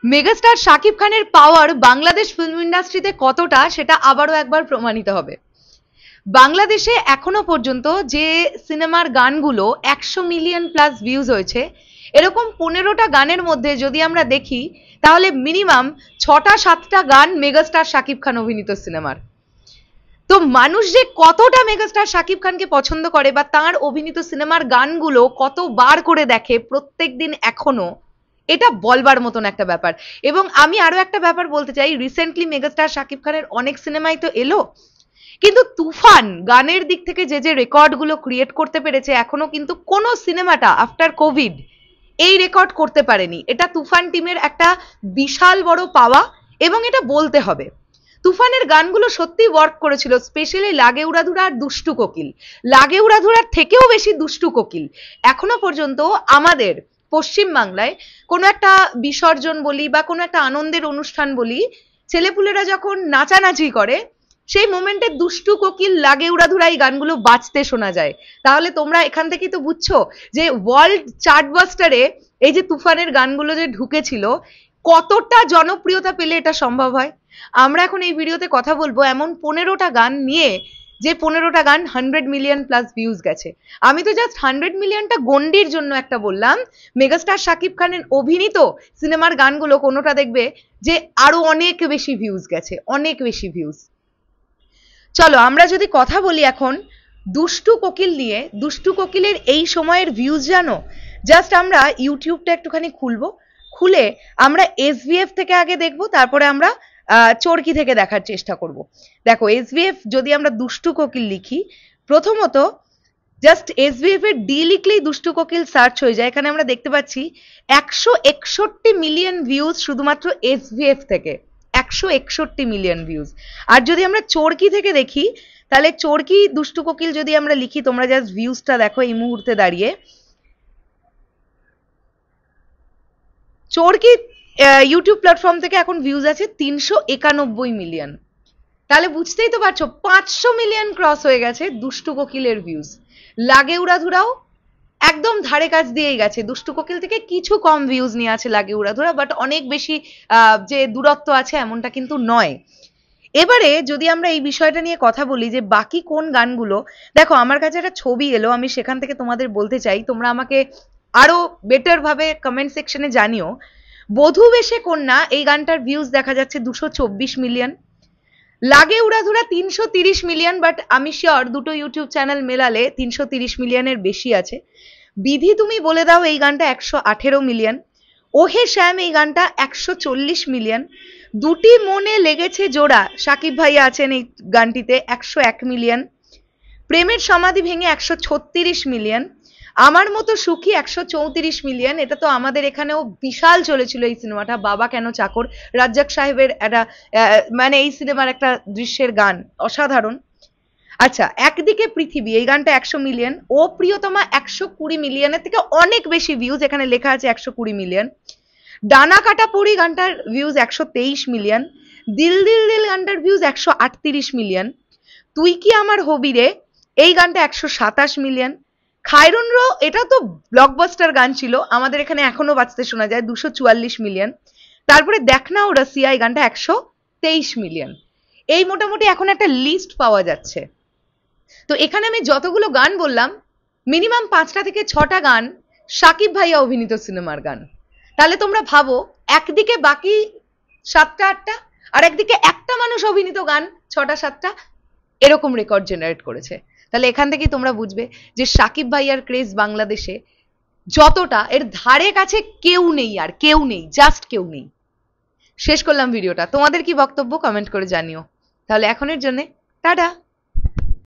Megastar Shakib খানের পাওয়ার Bangladesh film ইন্ডাস্ট্রিতে কতটা সেটা আবারও একবার প্রমাণিত হবে। বাংলাদেশে এখনো পর্যন্ত যে সিনেমার গানগুলো 100 মিলিয়ন প্লাস ভিউজ হয়েছে, এরকম 15টা গানের মধ্যে যদি আমরা দেখি তাহলে মিনিমাম 6টা-7টা গান মেগাস্টার শাকিব খান অভিনীত সিনেমার। তো মানুষ যে কতটা মেগাস্টার শাকিব খানকে পছন্দ করে বা তার অভিনীত সিনেমার গানগুলো কতবার করে দেখে প্রত্যেকদিন এখনো, এটা বলবার মতন একটা ব্যাপার। এবং আমি আরো একটা ব্যাপার বলতে চাই, রিসেন্টলি মেগাস্টার শাকিব খানের অনেক সিনেমাই তো এলো, কিন্তু তুফান গানের দিক থেকে যে যে রেকর্ড গুলো ক্রিয়েট করতে পেরেছে, এখনো কিন্তু কোন সিনেমাটা আফটার কোভিড এই রেকর্ড করতে পারেনি। এটা তুফান টিমের একটা বিশাল বড় পাওয়া এবং এটা বলতে হবে। তুফানের গানগুলো সত্যি ওয়ার্ক করেছিল, স্পেশালি লাগে উড়াধুরা আর দুষ্টু কোকিল। লাগে উড়াধুরার থেকেও বেশি দুষ্টু কোকিল এখনো পর্যন্ত আমাদের পশ্চিম বাংলায় কোনো একটা বিসর্জন বলি বা কোনো একটা আনন্দের অনুষ্ঠান বলি, ছেলেপুলেরা যখন নাচানাচি করে সেই মোমেন্টে দুষ্টু কোকিল লাগে উড়াধুরা এই গানগুলো বাজতে শোনা যায়। তাহলে তোমরা এখান থেকেই তো বুঝছো যে ওয়ার্ল্ড চার্টবাস্টারে এই যে তুফানের গানগুলো যে ঢুকেছিল কতটা জনপ্রিয়তা পেলে এটা সম্ভব হয়। আমরা এখন এই ভিডিওতে কথা বলবো এমন 15টা গান নিয়ে, যে 15টা গান 100 মিলিয়ন প্লাস ভিউজ গেছে। আমি তো জাস্ট 100 মিলিয়নটা গন্ডির জন্য একটা বললাম। মেগাস্টার শাকিব খানের অভিনীত সিনেমার গানগুলো কোনোটা দেখবে যে আরো অনেক বেশি ভিউজ গেছে, অনেক বেশি ভিউজ। চলো আমরা যদি কথা বলি এখন দুষ্টু কোকিল নিয়ে। দুষ্টু কোকিলের এই সময়ের ভিউজ জানো, জাস্ট আমরা ইউটিউবটা একটুখানি খুলবো, খুলে আমরা এসভিএফ থেকে আগে দেখবো, তারপরে আমরা চরকি থেকে দেখার চেষ্টা করব। দেখো এসভিএফ যদি আমরা দুষ্টু কোকিল লিখি, প্রথমত জাস্ট এসভিএফ এর ডি লিখলেই দুষ্টু কোকিল সার্চ হয়ে যায়। এখানে আমরা দেখতে পাচ্ছি 161 মিলিয়ন ভিউজ শুধুমাত্র এসভিএফ থেকে, 161 মিলিয়ন ভিউজ। আর যদি আমরা চরকি থেকে দেখি তাহলে চরকি দুষ্টু কোকিল যদি আমরা লিখি, তোমরা জাস্ট ভিউজটা দেখো এই মুহূর্তে দাঁড়িয়ে। চরকি ইউটিউব প্ল্যাটফর্ম থেকে এখন ভিউজ আছে 391 মিলিয়ন। তাহলে বুঝতেই তো পারছো 500 মিলিয়ন ক্রস হয়ে গেছে দুষ্টু কোকিলের ভিউজ। লাগে উড়াধুরাও একদম ধারে কাছ দিয়েই গেছে, দুষ্টু কোকিল থেকে কিছু কম ভিউজ নিয়ে আছে লাগে উড়াধুরা, বাট অনেক বেশি যে দূরত্ব আছে এমনটা কিন্তু নয়। এবারে যদি আমরা এই বিষয়টা নিয়ে কথা বলি যে বাকি কোন গানগুলো, দেখো আমার কাছে একটা ছবি এলো, আমি সেখান থেকে তোমাদের বলতে চাই, তোমরা আমাকে আরো বেটার ভাবে কমেন্ট সেকশনে জানিও। বধূ বেশে কন্যা এই গানটার ভিউজ দেখা যাচ্ছে 224 মিলিয়ন। লাগে উড়াধুরা 330 মিলিয়ন, বাট আমি শিওর দুটো ইউটিউব চ্যানেল মেলালে 330 মিলিয়নের বেশি আছে। বিধি তুমি বলে দাও এই গানটা 118 মিলিয়ন। ওহে শ্যাম এই গানটা 140 মিলিয়ন। দুটি মনে লেগেছে জোড়া শাকিব ভাইয়া আছেন এই গানটিতে 101 মিলিয়ন। প্রেমের সমাধি ভেঙে 136 মিলিয়ন। আমার মতো সুখী 134 মিলিয়ন। এটা তো আমাদের এখানেও বিশাল চলেছিল এই সিনেমাটা, বাবা কেন চাকর, রাজ্জাক সাহেবের একটা মানে এই সিনেমার একটা দৃশ্যের গান অসাধারণ। আচ্ছা, একদিকে পৃথিবী এই গানটা 100 মিলিয়ন। ও প্রিয়তমা 120 মিলিয়নের থেকে অনেক বেশি ভিউজ, এখানে লেখা আছে 120 মিলিয়ন। ডানা কাটা পড়ি গানটার ভিউজ 123 মিলিয়ন। দিল দিল দিল গানটার ভিউজ 138 মিলিয়ন। তুই কি আমার হবি রে এই গানটা 127 মিলিয়ন। খায়রুন রো এটা তো ব্লকবাস্টার গান ছিল, আমাদের এখানে এখনো বাজতে শোনা যায়, 244 মিলিয়ন। তারপরে দেখ না ও রাসিয়া এই গানটা 123 মিলিয়ন। এই মোটামুটি এখন একটা লিস্ট পাওয়া যাচ্ছে। তো এখানে আমি যতগুলো গান বললাম মিনিমাম 5টা থেকে 6টা গান শাকিব ভাইয়া অভিনীত সিনেমার গান। তাহলে তোমরা ভাবো, একদিকে বাকি 7টা 8টা আর একদিকে একটা মানুষ অভিনীত গান 6টা 7টা এরকম রেকর্ড জেনারেট করেছে। তাহলে এখান থেকেই তোমরা বুঝবে যে শাকিব ভাইয়ার ক্রেজ বাংলাদেশে যতটা, এর ধারে কাছে কেউ নেই, আর কেউ নেই, জাস্ট কেউ নেই। শেষ করলাম ভিডিওটা, তোমাদের কি বক্তব্য কমেন্ট করে জানিও। তাহলে এখনের জন্য টাটা।